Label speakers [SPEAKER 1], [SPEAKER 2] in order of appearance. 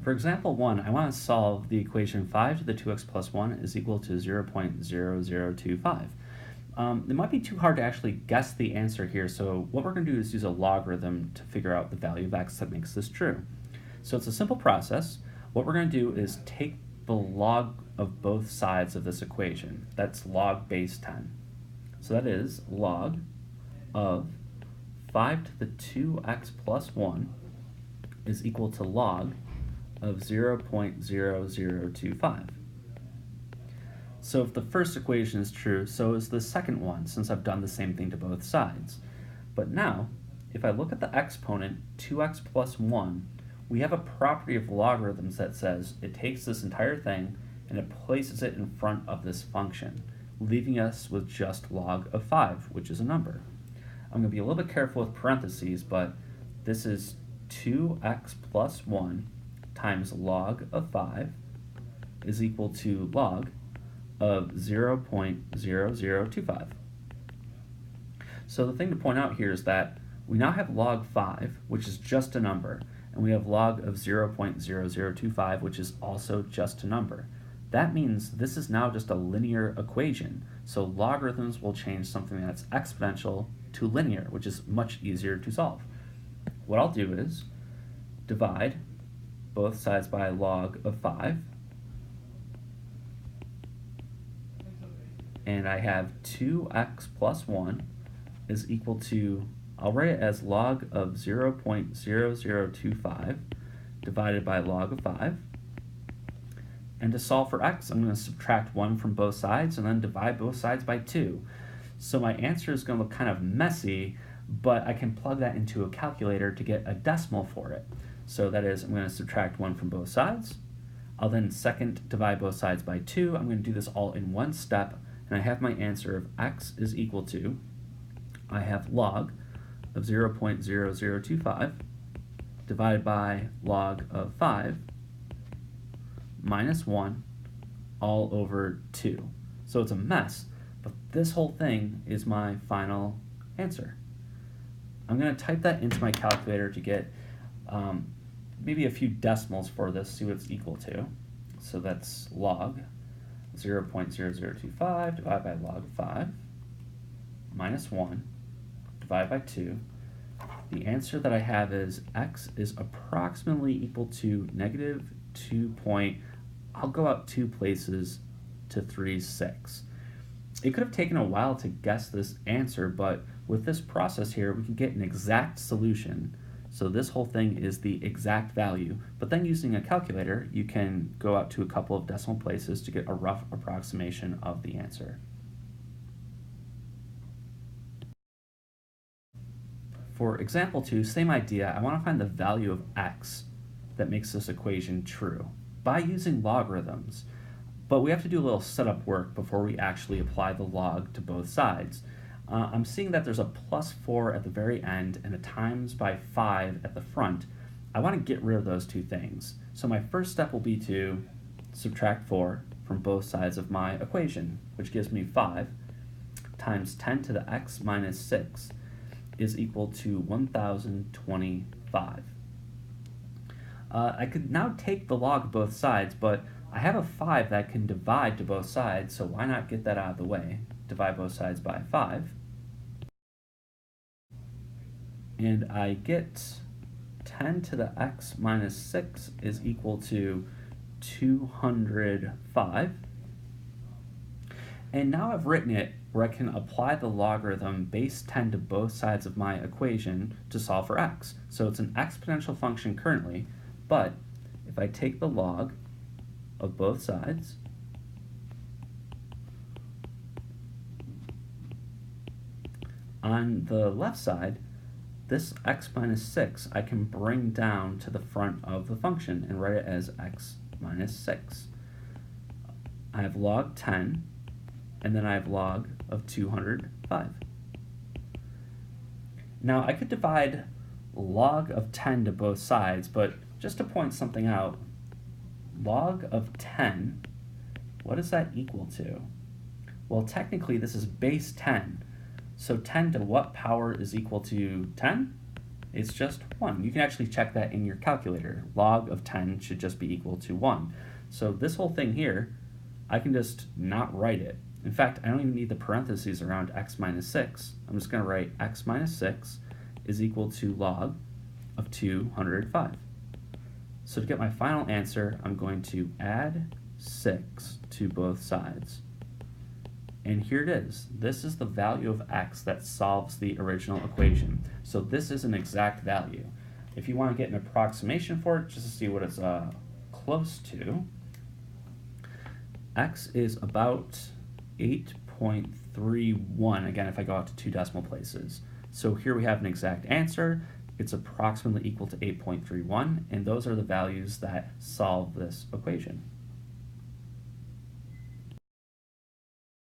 [SPEAKER 1] For example 1, I want to solve the equation 5 to the 2x plus 1 is equal to 0.0025. It might be too hard to actually guess the answer here, so what we're going to do is use a logarithm to figure out the value of x that makes this true. So it's a simple process. What we're going to do is take the log of both sides of this equation. That's log base 10. So that is log of 5 to the 2x plus 1 is equal to log of 0.0025. So if the first equation is true, so is the second one, since I've done the same thing to both sides. But now, if I look at the exponent, 2x plus 1, we have a property of logarithms that says it takes this entire thing and it places it in front of this function, leaving us with just log of 5, which is a number. I'm going to be a little bit careful with parentheses, but this is 2x plus 1 times log of 5 is equal to log of 0.0025. So the thing to point out here is that we now have log 5, which is just a number, and we have log of 0.0025, which is also just a number. That means this is now just a linear equation, so logarithms will change something that's exponential to linear, which is much easier to solve. What I'll do is divide both sides by log of 5, and I have 2x plus 1 is equal to, I'll write it as log of 0.0025 divided by log of 5. And to solve for x, I'm going to subtract 1 from both sides and then divide both sides by 2. So my answer is going to look kind of messy, but I can plug that into a calculator to get a decimal for it. So that is, I'm going to subtract 1 from both sides. I'll then second divide both sides by 2. I'm going to do this all in one step, and I have my answer of x is equal to, I have log of 0.0025 divided by log of 5 minus 1 all over 2. So it's a mess, but this whole thing is my final answer. I'm going to type that into my calculator to get maybe a few decimals for this, see what it's equal to. So that's log 0.0025 divided by log of 5 minus 1 divided by 2. The answer that I have is x is approximately equal to negative 2 I'll go out 2 places to 36. It could have taken a while to guess this answer, but with this process here, we can get an exact solution. So this whole thing is the exact value, but then using a calculator, you can go out to a couple of decimal places to get a rough approximation of the answer. For example 2, same idea, I want to find the value of x that makes this equation true by using logarithms. But we have to do a little setup work before we actually apply the log to both sides. I'm seeing that there's a plus 4 at the very end and a times by 5 at the front. I want to get rid of those two things. So my first step will be to subtract 4 from both sides of my equation, which gives me 5 times 10 to the x minus 6 is equal to 1025. I could now take the log of both sides, but I have a 5 that can divide to both sides, so why not get that out of the way? Divide both sides by 5. And I get 10 to the x minus 6 is equal to 205. And now I've written it where I can apply the logarithm base 10 to both sides of my equation to solve for x. So it's an exponential function currently, but if I take the log of both sides, on the left side, this x minus 6 I can bring down to the front of the function and write it as x minus 6. I have log 10, and then I have log of 205. Now I could divide log of 10 to both sides, but just to point something out, log of 10, what is that equal to? Well, technically this is base 10. So 10 to what power is equal to 10? It's just 1. You can actually check that in your calculator. Log of 10 should just be equal to 1. So this whole thing here, I can just not write it. In fact, I don't even need the parentheses around x minus 6. I'm just going to write x minus 6 is equal to log of 205. So to get my final answer, I'm going to add 6 to both sides. And here it is. This is the value of x that solves the original equation. So this is an exact value. If you want to get an approximation for it, just to see what it's close to, x is about 8.31, again, if I go out to 2 decimal places. So here we have an exact answer. It's approximately equal to 8.31, and those are the values that solve this equation.